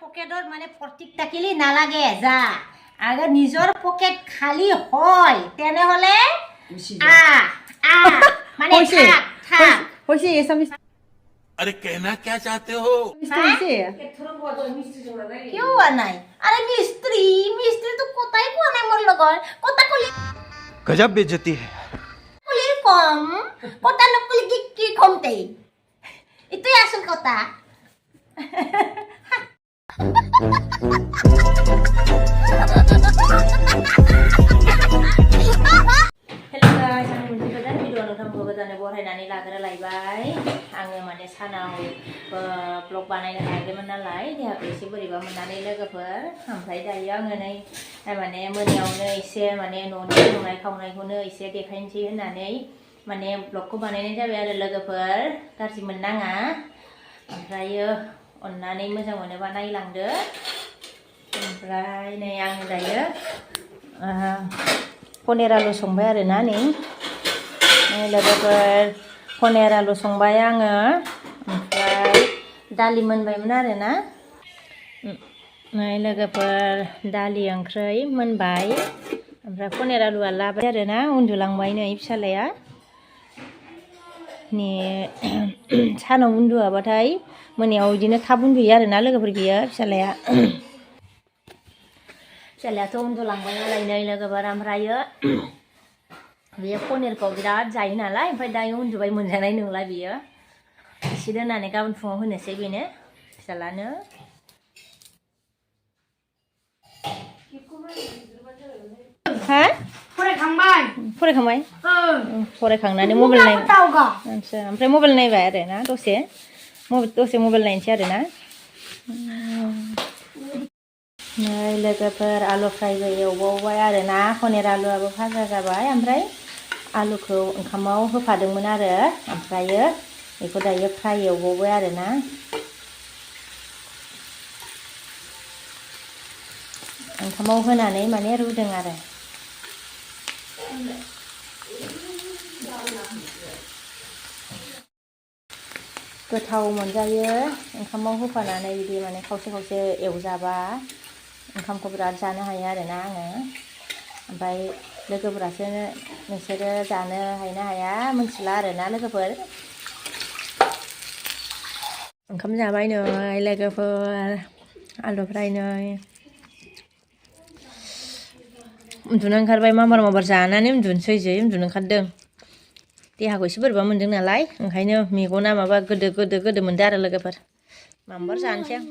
পকেটত মানে ফৰ্তিক থাকিলে নালাগে যা আগে নিজৰ পকেট খালি হয় তেনেহলে মানে থাক হৈছে এছামিছ अरे कहना क्या चाहते हो কিয় হোৱা নাই আরে মিস্ত্রি তো কোথায় কোৱা নাই মোৰ লগত কথা কলি गजब बेइज्जती है কম কথা নকলি কি কমতে এটাই আসল কথা Hello guys, आं मोनसे गोदान भिडिअ नोंथांखौ गोदानै बरायनानै लाग्रा लायबाय आङो माने सानाव ब्लग बानायनो हायाखैमोन नालाय देहाखौ एसे बोरैबा मोननानै लोगोफोर ओमफ्राय दायो आङो नै माने मोनायावनो एसे माने न'नि संनाय खावनायखौनो एसे देखायनोसै होननानै माने ब्लगखौ बानायनाय जाबाय आरो लोगोफोर गाज्रि मोननाङा ओमफ्रायो अननानै मोजां मोनोबा नायलांदो ओमफ्राय नै आं दायो पनिर आलु संबाय आरोना नै लोगोफोर पनिर आलु संबाय आङो ओमफ्राय दालि मोनबायमोन आरोना नै लोगोफोर दालि ओंख्रै मोनबाय ओमफ्राय पनिर आलुआ लाबाय आरोना उन्दुलांबाय नै फिसालाया नि सानाव उन्दुआबाथाय मोनायाव बिदिनो थाब उन्दुयो आरोना लोगोफोर बियो फिसालायाथ' उन्दुलांबाय नालाय नै लोगोफोर ओमफ्रायो बियो पनिरखौ बिराद जायो नालाय ओमफ्राय दायो उन्दुबाय मोनजानाय नंला बियो एसे दोननानै गाबोन फुङाव होनोसै बेनो फिसालानो हा फरायखांबाय फरायखांनानै मबाइल नाय ओमफ्राय मबाइल नायबाय आरो ना दसे मबाइल नायनोसै आरो ना नै लोगोफोर आलु फ्रायबो एवबावबाय आरो ना पनिर आलुआबो भाजा जाबाय ओमफ्राय आलुखौ ओंखामाव होफादोंमोन आरो ओमफ्रायो बेखौ दायो फ्राय एवबावबाय आरो ना ओंखामाव होनानै माने रुदों आरो गोथाव मोनजायो ओंखामाव होफानानै बिदि माने खावसे खावसे एवजाबा ओंखामखौ बिराद जानो हायो आरोना आङो ओमफ्राय लोगोफोरासो नोंसोरो जानो हायो ना हाया मिथिला आरोना लोगोफोर ओंखाम जाबाय नै लोगोफोर आलु फ्राय नै उन्दुनो ओंखारबाय माबार जानानै उन्दुनोसै जै उन्दुनो ओंखारदों देहाखौ एसे बोरैबा मोनदों नालाय ओंखायनो मेगना माबा गोदो मोनदों आरो लोगोफोर माबार जानोसै आं